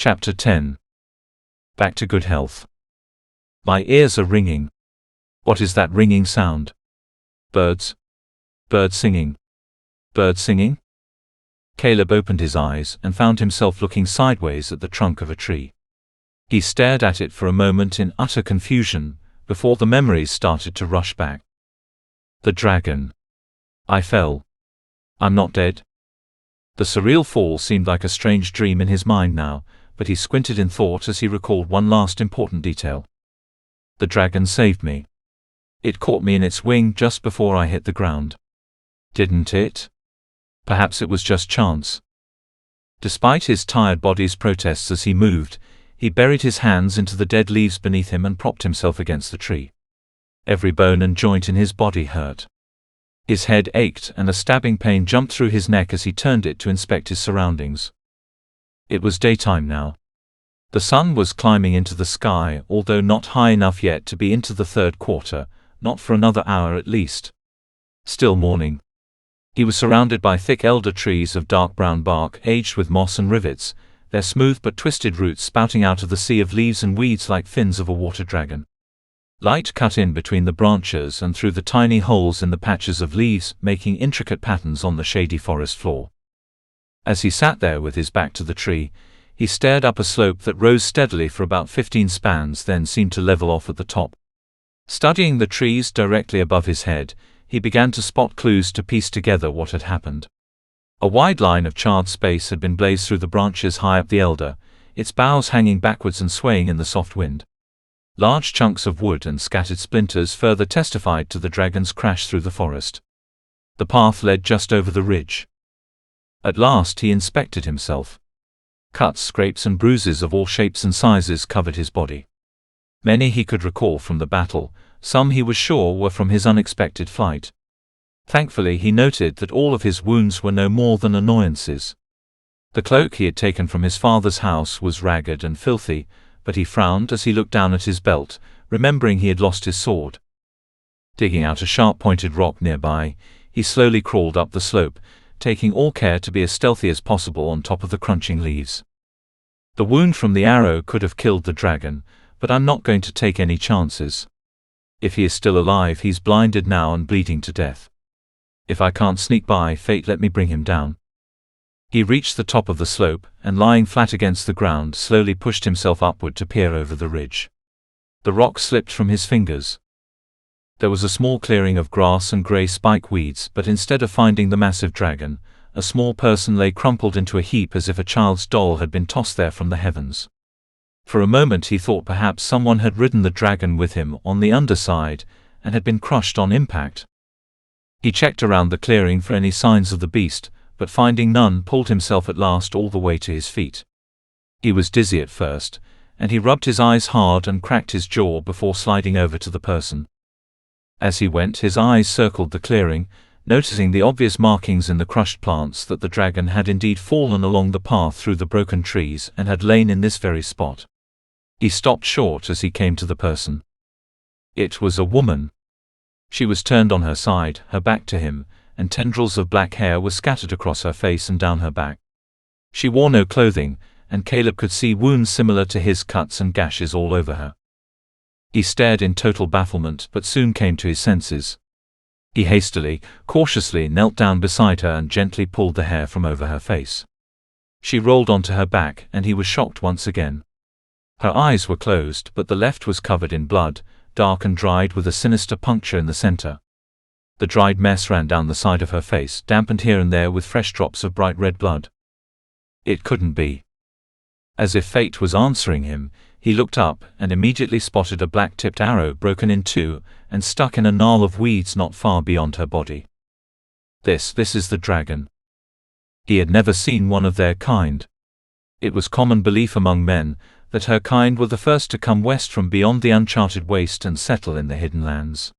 Chapter 10. Back to good health. My ears are ringing. What is that ringing sound? Birds? Birds singing? Birds singing? Caleb opened his eyes and found himself looking sideways at the trunk of a tree. He stared at it for a moment in utter confusion, before the memories started to rush back. The dragon. I fell. I'm not dead. The surreal fall seemed like a strange dream in his mind now, but he squinted in thought as he recalled one last important detail. The dragon saved me. It caught me in its wing just before I hit the ground. Didn't it? Perhaps it was just chance. Despite his tired body's protests as he moved, he buried his hands into the dead leaves beneath him and propped himself against the tree. Every bone and joint in his body hurt. His head ached and a stabbing pain jumped through his neck as he turned it to inspect his surroundings. It was daytime now. The sun was climbing into the sky, although not high enough yet to be into the third quarter, not for another hour at least. Still morning. He was surrounded by thick elder trees of dark brown bark aged with moss and rivets, their smooth but twisted roots spouting out of the sea of leaves and weeds like fins of a water dragon. Light cut in between the branches and through the tiny holes in the patches of leaves, making intricate patterns on the shady forest floor. As he sat there with his back to the tree, he stared up a slope that rose steadily for about 15 spans then seemed to level off at the top. Studying the trees directly above his head, he began to spot clues to piece together what had happened. A wide line of charred space had been blazed through the branches high up the elder, its boughs hanging backwards and swaying in the soft wind. Large chunks of wood and scattered splinters further testified to the dragon's crash through the forest. The path led just over the ridge. At last he inspected himself. Cuts, scrapes and bruises of all shapes and sizes covered his body. Many he could recall from the battle, some he was sure were from his unexpected flight. Thankfully he noted that all of his wounds were no more than annoyances. The cloak he had taken from his father's house was ragged and filthy, but he frowned as he looked down at his belt, remembering he had lost his sword. Digging out a sharp-pointed rock nearby, he slowly crawled up the slope, taking all care to be as stealthy as possible on top of the crunching leaves. The wound from the arrow could have killed the dragon, but I'm not going to take any chances. If he is still alive, he's blinded now and bleeding to death. If I can't sneak by, fate let me bring him down. He reached the top of the slope, and lying flat against the ground slowly pushed himself upward to peer over the ridge. The rock slipped from his fingers. There was a small clearing of grass and grey spike weeds, but instead of finding the massive dragon, a small person lay crumpled into a heap as if a child's doll had been tossed there from the heavens. For a moment he thought perhaps someone had ridden the dragon with him on the underside, and had been crushed on impact. He checked around the clearing for any signs of the beast, but finding none pulled himself at last all the way to his feet. He was dizzy at first, and he rubbed his eyes hard and cracked his jaw before sliding over to the person. As he went, his eyes circled the clearing, noticing the obvious markings in the crushed plants that the dragon had indeed fallen along the path through the broken trees and had lain in this very spot. He stopped short as he came to the person. It was a woman. She was turned on her side, her back to him, and tendrils of black hair were scattered across her face and down her back. She wore no clothing, and Caleb could see wounds similar to his cuts and gashes all over her. He stared in total bafflement but soon came to his senses. He hastily, cautiously knelt down beside her and gently pulled the hair from over her face. She rolled onto her back and he was shocked once again. Her eyes were closed, but the left was covered in blood, dark and dried with a sinister puncture in the center. The dried mess ran down the side of her face, dampened here and there with fresh drops of bright red blood. It couldn't be. As if fate was answering him, he looked up and immediately spotted a black-tipped arrow broken in two and stuck in a gnarl of weeds not far beyond her body. This is the dragon. He had never seen one of their kind. It was common belief among men that her kind were the first to come west from beyond the uncharted waste and settle in the hidden lands.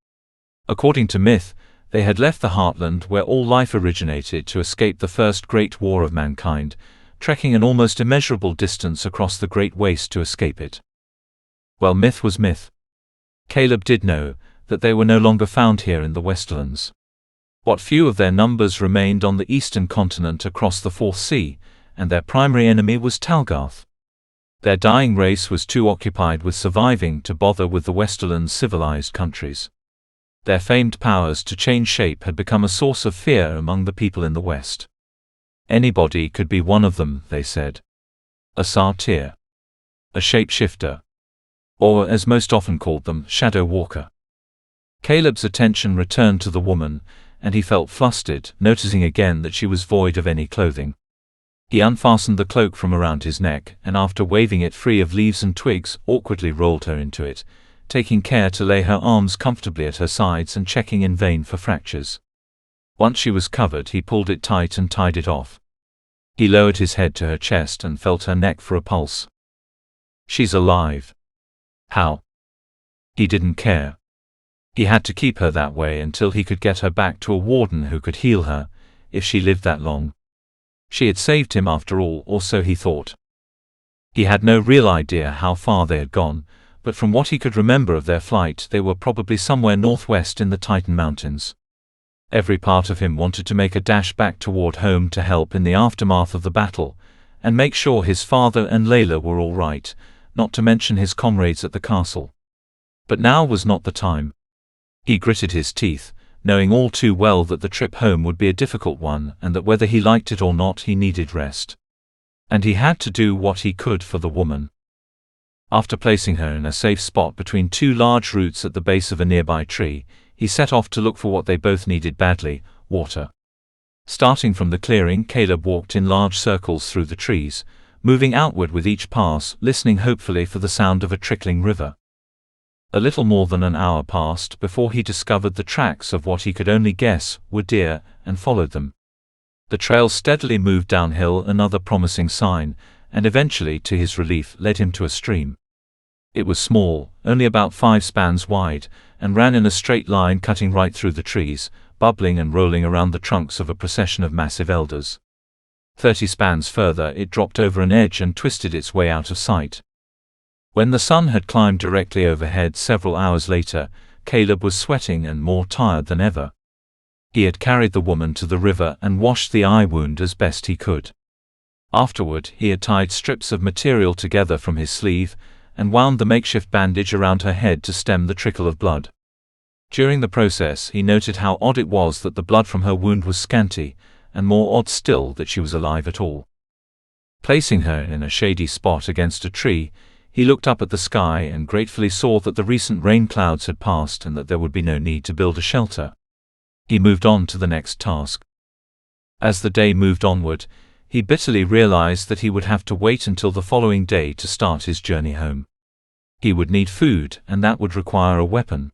According to myth, they had left the heartland where all life originated to escape the first great war of mankind, trekking an almost immeasurable distance across the great waste to escape it. Well, myth was myth. Caleb did know that they were no longer found here in the Westerlands. What few of their numbers remained on the eastern continent across the Fourth Sea, and their primary enemy was Talgarth. Their dying race was too occupied with surviving to bother with the Westerland's civilized countries. Their famed powers to change shape had become a source of fear among the people in the West. Anybody could be one of them, they said. A satyr. A shapeshifter. Or, as most often called them, shadow walker. Caleb's attention returned to the woman, and he felt flustered, noticing again that she was void of any clothing. He unfastened the cloak from around his neck, and after waving it free of leaves and twigs, awkwardly rolled her into it, taking care to lay her arms comfortably at her sides and checking in vain for fractures. Once she was covered, he pulled it tight and tied it off. He lowered his head to her chest and felt her neck for a pulse. She's alive. How? He didn't care. He had to keep her that way until he could get her back to a warden who could heal her, if she lived that long. She had saved him after all, or so he thought. He had no real idea how far they had gone, but from what he could remember of their flight, they were probably somewhere northwest in the Titan Mountains. Every part of him wanted to make a dash back toward home to help in the aftermath of the battle, and make sure his father and Layla were all right, not to mention his comrades at the castle. But now was not the time. He gritted his teeth, knowing all too well that the trip home would be a difficult one and that whether he liked it or not he needed rest. And he had to do what he could for the woman. After placing her in a safe spot between two large roots at the base of a nearby tree, he set off to look for what they both needed badly, water. Starting from the clearing, Caleb walked in large circles through the trees, moving outward with each pass, listening hopefully for the sound of a trickling river. A little more than an hour passed before he discovered the tracks of what he could only guess were deer, and followed them. The trail steadily moved downhill, another promising sign, and eventually, to his relief, led him to a stream. It was small, only about 5 spans wide, and ran in a straight line cutting right through the trees, bubbling and rolling around the trunks of a procession of massive elders. 30 spans further, it dropped over an edge and twisted its way out of sight. When the sun had climbed directly overhead several hours later, Caleb was sweating and more tired than ever. He had carried the woman to the river and washed the eye wound as best he could. Afterward, he had tied strips of material together from his sleeve, and wound the makeshift bandage around her head to stem the trickle of blood. During the process, he noted how odd it was that the blood from her wound was scanty, and more odd still that she was alive at all. Placing her in a shady spot against a tree, he looked up at the sky and gratefully saw that the recent rain clouds had passed and that there would be no need to build a shelter. He moved on to the next task. As the day moved onward, he bitterly realized that he would have to wait until the following day to start his journey home. He would need food, and that would require a weapon.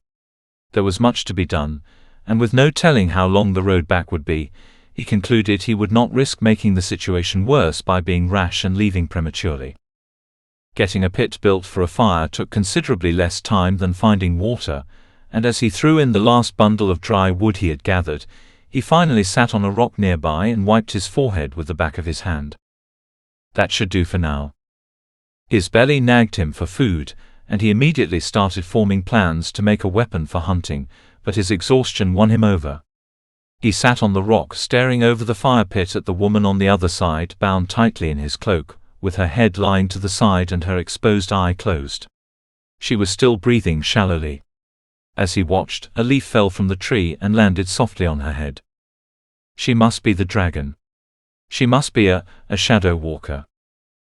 There was much to be done, and with no telling how long the road back would be, he concluded he would not risk making the situation worse by being rash and leaving prematurely. Getting a pit built for a fire took considerably less time than finding water, and as he threw in the last bundle of dry wood he had gathered, he finally sat on a rock nearby and wiped his forehead with the back of his hand. That should do for now. His belly nagged him for food, and he immediately started forming plans to make a weapon for hunting, but his exhaustion won him over. He sat on the rock staring over the fire pit at the woman on the other side, bound tightly in his cloak, with her head lying to the side and her exposed eye closed. She was still breathing shallowly. As he watched, a leaf fell from the tree and landed softly on her head. She must be the dragon. She must be a shadow walker.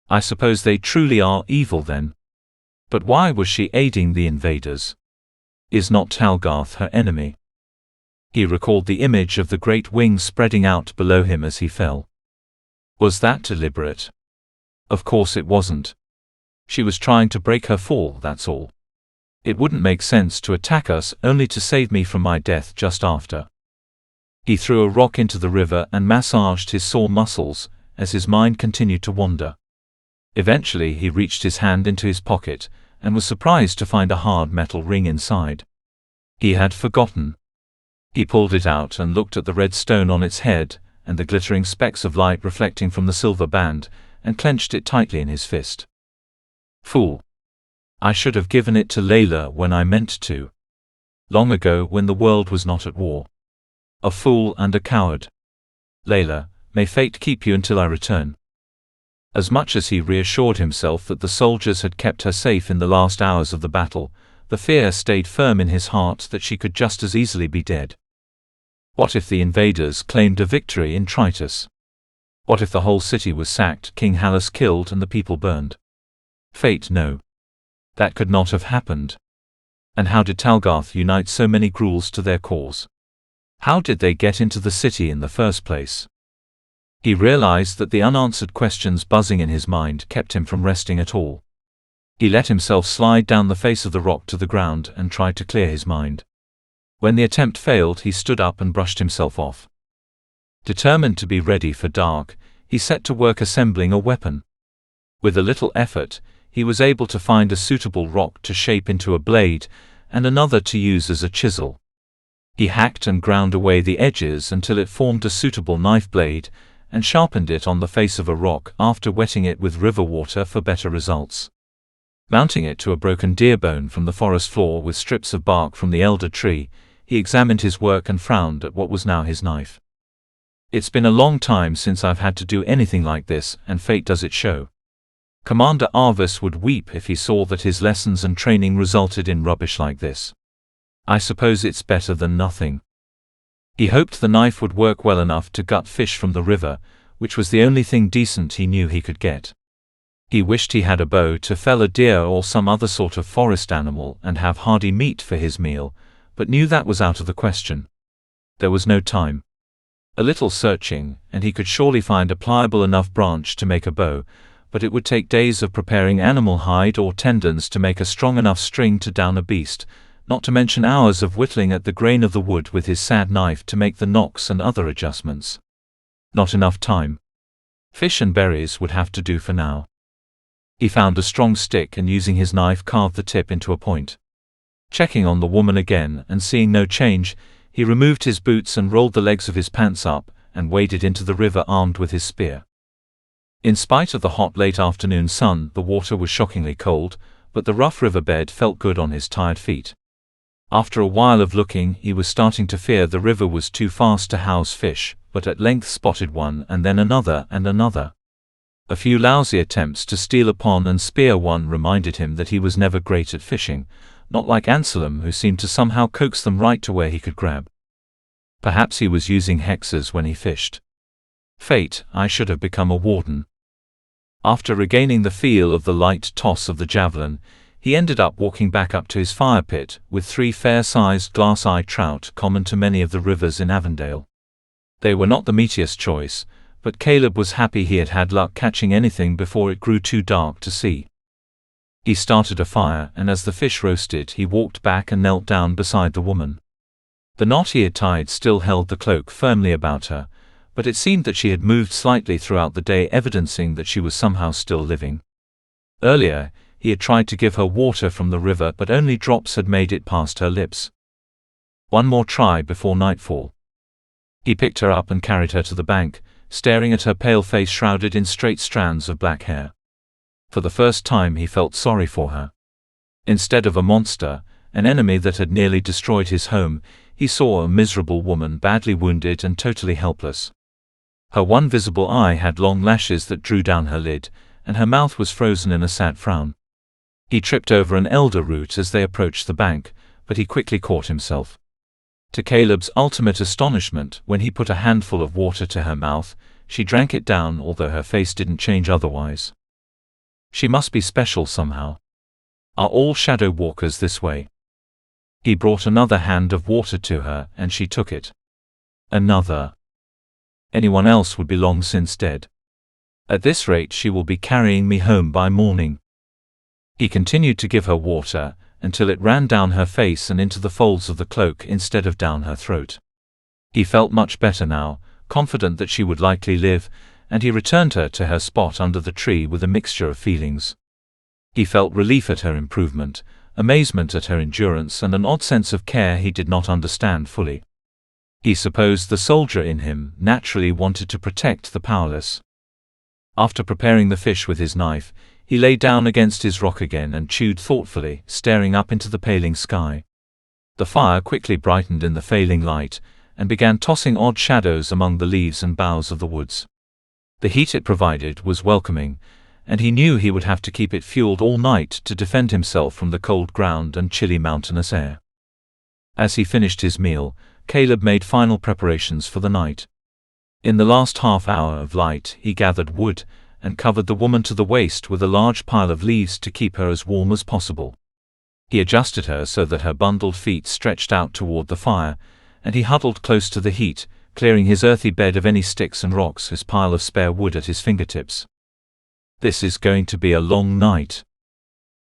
I suppose they truly are evil then. But why was she aiding the invaders? Is not Talgarth her enemy? He recalled the image of the great wings spreading out below him as he fell. Was that deliberate? Of course it wasn't. She was trying to break her fall, that's all. It wouldn't make sense to attack us only to save me from my death just after. He threw a rock into the river and massaged his sore muscles as his mind continued to wander. Eventually he reached his hand into his pocket and was surprised to find a hard metal ring inside. He had forgotten. He pulled it out and looked at the red stone on its head and the glittering specks of light reflecting from the silver band, and clenched it tightly in his fist. Fool! I should have given it to Layla when I meant to. Long ago, when the world was not at war. A fool and a coward. Layla, may fate keep you until I return. As much as he reassured himself that the soldiers had kept her safe in the last hours of the battle, the fear stayed firm in his heart that she could just as easily be dead. What if the invaders claimed a victory in Tritus? What if the whole city was sacked, King Halus killed, and the people burned? Fate, no. That could not have happened. And how did Talgarth unite so many Gruuls to their cause? How did they get into the city in the first place? He realized that the unanswered questions buzzing in his mind kept him from resting at all. He let himself slide down the face of the rock to the ground and tried to clear his mind. When the attempt failed, he stood up and brushed himself off. Determined to be ready for dark, he set to work assembling a weapon. With a little effort, he was able to find a suitable rock to shape into a blade, and another to use as a chisel. He hacked and ground away the edges until it formed a suitable knife blade, and sharpened it on the face of a rock after wetting it with river water for better results. Mounting it to a broken deer bone from the forest floor with strips of bark from the elder tree, he examined his work and frowned at what was now his knife. It's been a long time since I've had to do anything like this, and fate does it show. Commander Arvis would weep if he saw that his lessons and training resulted in rubbish like this. I suppose it's better than nothing. He hoped the knife would work well enough to gut fish from the river, which was the only thing decent he knew he could get. He wished he had a bow to fell a deer or some other sort of forest animal and have hardy meat for his meal, but knew that was out of the question. There was no time. A little searching, and he could surely find a pliable enough branch to make a bow, but it would take days of preparing animal hide or tendons to make a strong enough string to down a beast, not to mention hours of whittling at the grain of the wood with his sad knife to make the nocks and other adjustments. Not enough time. Fish and berries would have to do for now. He found a strong stick and using his knife carved the tip into a point. Checking on the woman again and seeing no change, he removed his boots and rolled the legs of his pants up and waded into the river armed with his spear. In spite of the hot late afternoon sun, the water was shockingly cold, but the rough riverbed felt good on his tired feet. After a while of looking, he was starting to fear the river was too fast to house fish, but at length spotted one and then another and another. A few lousy attempts to steal upon and spear one reminded him that he was never great at fishing, not like Anselm, who seemed to somehow coax them right to where he could grab. Perhaps he was using hexes when he fished. Fate, I should have become a warden. After regaining the feel of the light toss of the javelin, he ended up walking back up to his fire pit, with 3 fair-sized glass-eyed trout common to many of the rivers in Avondale. They were not the meatiest choice, but Caleb was happy he had had luck catching anything before it grew too dark to see. He started a fire, and as the fish roasted, he walked back and knelt down beside the woman. The knot he had tied still held the cloak firmly about her, but it seemed that she had moved slightly throughout the day, evidencing that she was somehow still living. Earlier, he had tried to give her water from the river, but only drops had made it past her lips. One more try before nightfall. He picked her up and carried her to the bank, staring at her pale face shrouded in straight strands of black hair. For the first time he felt sorry for her. Instead of a monster, an enemy that had nearly destroyed his home, he saw a miserable woman badly wounded and totally helpless. Her one visible eye had long lashes that drew down her lid, and her mouth was frozen in a sad frown. He tripped over an elder root as they approached the bank, but he quickly caught himself. To Caleb's ultimate astonishment, when he put a handful of water to her mouth, she drank it down, although her face didn't change otherwise. She must be special somehow. Are all shadow walkers this way? He brought another hand of water to her, and she took it. Another. Anyone else would be long since dead. At this rate she will be carrying me home by morning. He continued to give her water, until it ran down her face and into the folds of the cloak instead of down her throat. He felt much better now, confident that she would likely live, and he returned her to her spot under the tree with a mixture of feelings. He felt relief at her improvement, amazement at her endurance, and an odd sense of care he did not understand fully. He supposed the soldier in him naturally wanted to protect the powerless. After preparing the fish with his knife, he lay down against his rock again and chewed thoughtfully, staring up into the paling sky. The fire quickly brightened in the failing light, and began tossing odd shadows among the leaves and boughs of the woods. The heat it provided was welcoming, and he knew he would have to keep it fueled all night to defend himself from the cold ground and chilly mountainous air. As he finished his meal, Caleb made final preparations for the night. In the last half hour of light, he gathered wood and covered the woman to the waist with a large pile of leaves to keep her as warm as possible. He adjusted her so that her bundled feet stretched out toward the fire, and he huddled close to the heat, clearing his earthy bed of any sticks and rocks, his pile of spare wood at his fingertips. This is going to be a long night.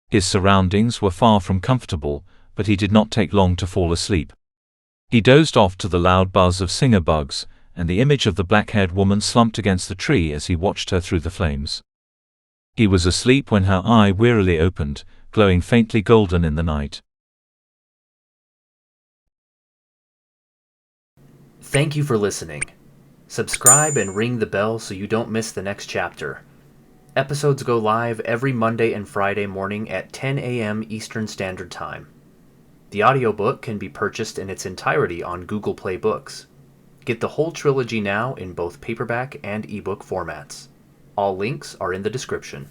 His surroundings were far from comfortable, but he did not take long to fall asleep. He dozed off to the loud buzz of singer bugs, and the image of the black-haired woman slumped against the tree as he watched her through the flames. He was asleep when her eye wearily opened, glowing faintly golden in the night. Thank you for listening. Subscribe and ring the bell so you don't miss the next chapter. Episodes go live every Monday and Friday morning at 10 a.m. Eastern Standard Time. The audiobook can be purchased in its entirety on Google Play Books. Get the whole trilogy now in both paperback and ebook formats. All links are in the description.